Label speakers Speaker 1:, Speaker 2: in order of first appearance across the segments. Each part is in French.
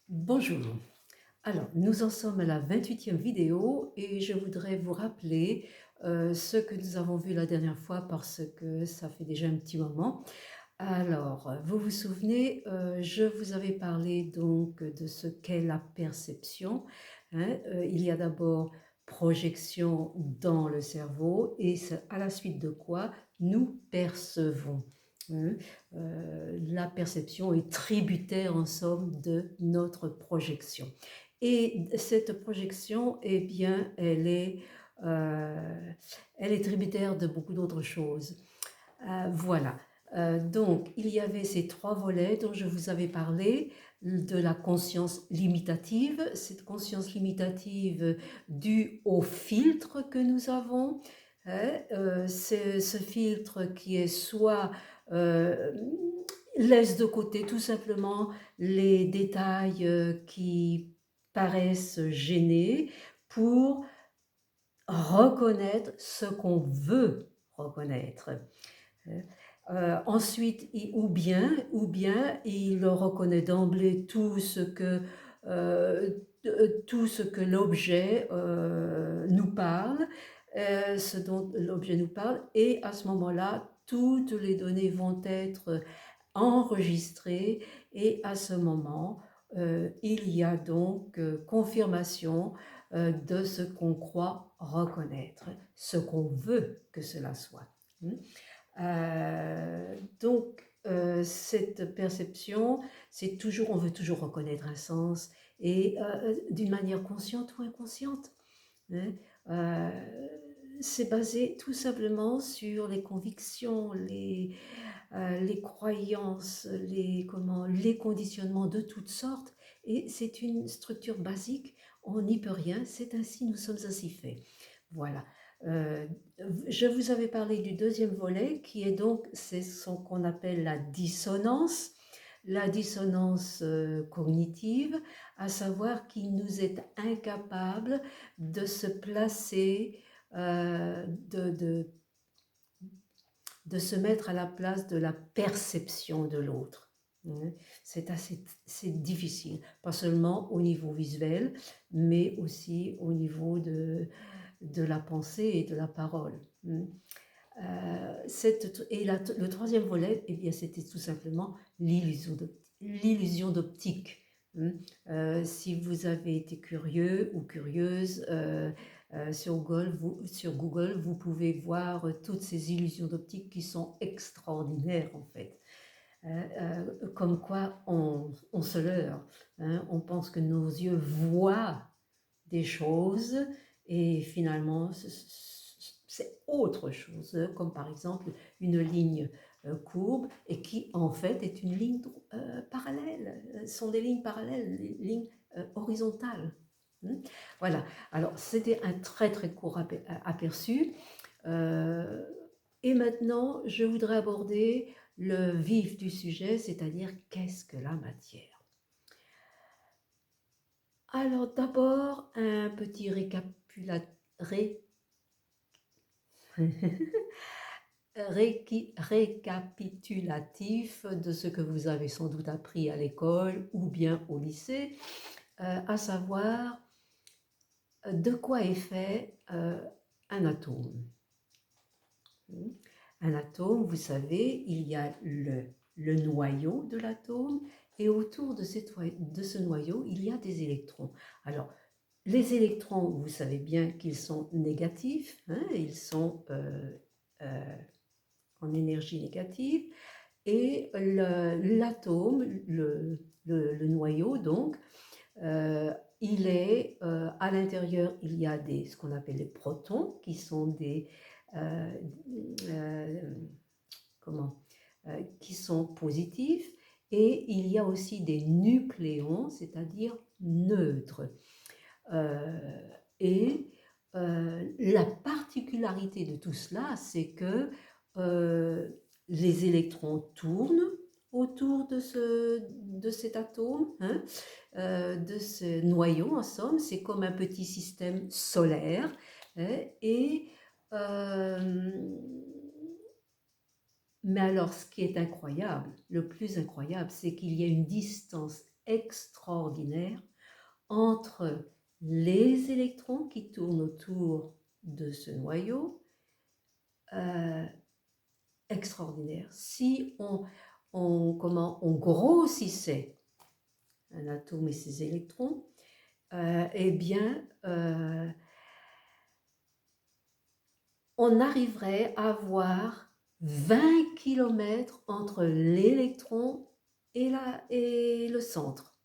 Speaker 1: Bonjour. Alors, nous en sommes à la 28e vidéo et je voudrais vous rappeler ce que nous avons vu la dernière fois parce que ça fait déjà un petit moment. Alors, vous vous souvenez, je vous avais parlé donc de ce qu'est la perception, hein. Il y a d'abord projection dans le cerveau et c'est à la suite de quoi nous percevons, hein. La perception est tributaire en somme de notre projection. Et cette projection, eh bien, elle est tributaire de beaucoup d'autres choses. Voilà. Donc, il y avait ces trois volets dont je vous avais parlé, de la conscience limitative, cette conscience limitative due au filtre que nous avons, hein. C'est ce filtre qui est soit euh, laisse de côté tout simplement les détails qui paraissent gêner pour reconnaître ce qu'on veut reconnaître. Ensuite, ou bien il reconnaît d'emblée euh, tout ce que l'objet nous parle, ce dont l'objet nous parle, et à ce moment-là, toutes les données vont être enregistrées, et à ce moment, il y a donc confirmation de ce qu'on croit reconnaître, ce qu'on veut que cela soit. Cette perception, c'est toujours, on veut toujours reconnaître un sens, et d'une manière consciente ou inconsciente, hein. Euh, c'est basé tout simplement sur les convictions, les croyances, les conditionnements de toutes sortes, et c'est une structure basique, on n'y peut rien, c'est ainsi, nous sommes ainsi faits. Voilà. Euh, je vous avais parlé du deuxième volet qui est donc, c'est ce qu'on appelle la dissonance cognitive, à savoir qu'il nous est incapable de se placer, euh, de, de, de se mettre à la place de la perception de l'autre. C'est difficile, pas seulement au niveau visuel, mais aussi au niveau de la pensée et de la parole. Le troisième volet, eh bien, c'était tout simplement l'illusion d'optique. Si vous avez été curieux ou curieuse, sur Google, vous pouvez voir toutes ces illusions d'optique qui sont extraordinaires en fait. Comme quoi on se leurre, hein. On pense que nos yeux voient des choses et finalement c'est autre chose, comme par exemple une ligne courbe et qui en fait est une ligne parallèle. Ce sont des lignes parallèles, des lignes horizontales. Voilà, alors c'était un très très court aperçu. Euh, et maintenant, je voudrais aborder le vif du sujet, c'est-à-dire qu'est-ce que la matière. Alors d'abord, un petit récapitulatif de ce que vous avez sans doute appris à l'école ou bien au lycée, à savoir de quoi est fait un atome. Un atome, vous savez, il y a le noyau de l'atome et autour de ce noyau, il y a des électrons. Alors, les électrons, vous savez bien qu'ils sont négatifs, hein, ils sont en énergie négative, et l'atome, le noyau, donc, il est à l'intérieur, il y a ce qu'on appelle les protons, qui sont euh, euh, comment, qui sont positifs, et il y a aussi des nucléons, c'est-à-dire neutres. Et la particularité de tout cela, c'est que les électrons tournent autour de cet atome, hein, de ce noyau, en somme. C'est comme un petit système solaire, hein, et euh, mais alors, ce qui est incroyable, le plus incroyable, c'est qu'il y a une distance extraordinaire entre les électrons qui tournent autour de ce noyau, extraordinaire. Si on grossissait un atome et ses électrons, eh bien, on arriverait à avoir 20 kilomètres entre l'électron et le centre,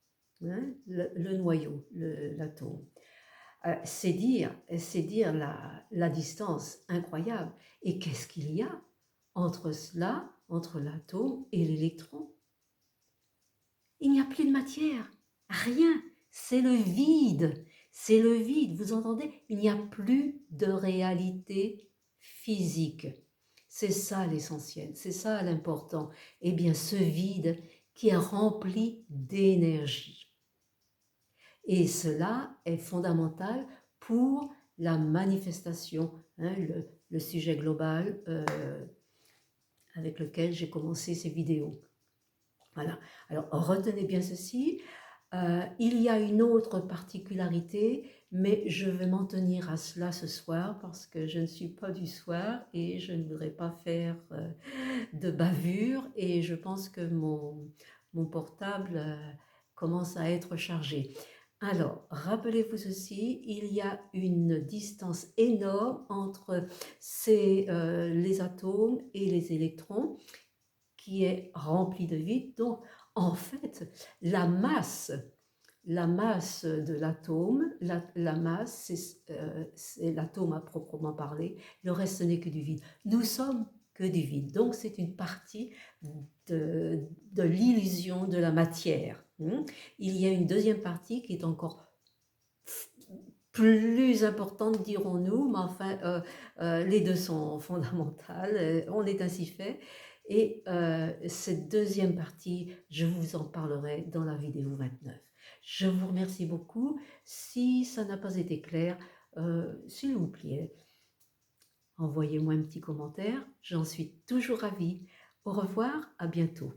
Speaker 1: hein, le noyau, l'atome. C'est dire la distance incroyable. Et qu'est-ce qu'il y a entre cela, entre l'atome et l'électron? Il n'y a plus de matière, rien, c'est le vide, c'est le vide, vous entendez? Il n'y a plus de réalité physique. C'est ça l'essentiel, c'est ça l'important. Eh bien, ce vide qui est rempli d'énergie. Et cela est fondamental pour la manifestation, hein, le sujet global avec lequel j'ai commencé ces vidéos. Voilà. Alors, retenez bien ceci. Il y a une autre particularité, mais je vais m'en tenir à cela ce soir parce que je ne suis pas du soir et je ne voudrais pas faire de bavure et je pense que mon portable commence à être chargé. Alors, rappelez-vous ceci, il y a une distance énorme entre les atomes et les électrons qui est remplie de vide. Donc, en fait, la masse de l'atome, la masse, c'est l'atome à proprement parler, le reste ce n'est que du vide. Nous sommes que du vide, donc c'est une partie de l'illusion de la matière. Il y a une deuxième partie qui est encore plus importante, dirons-nous, mais enfin, les deux sont fondamentales, on est ainsi fait. Et cette deuxième partie, je vous en parlerai dans la vidéo 29. Je vous remercie beaucoup. Si ça n'a pas été clair, s'il vous plaît, envoyez-moi un petit commentaire. J'en suis toujours ravie. Au revoir, à bientôt.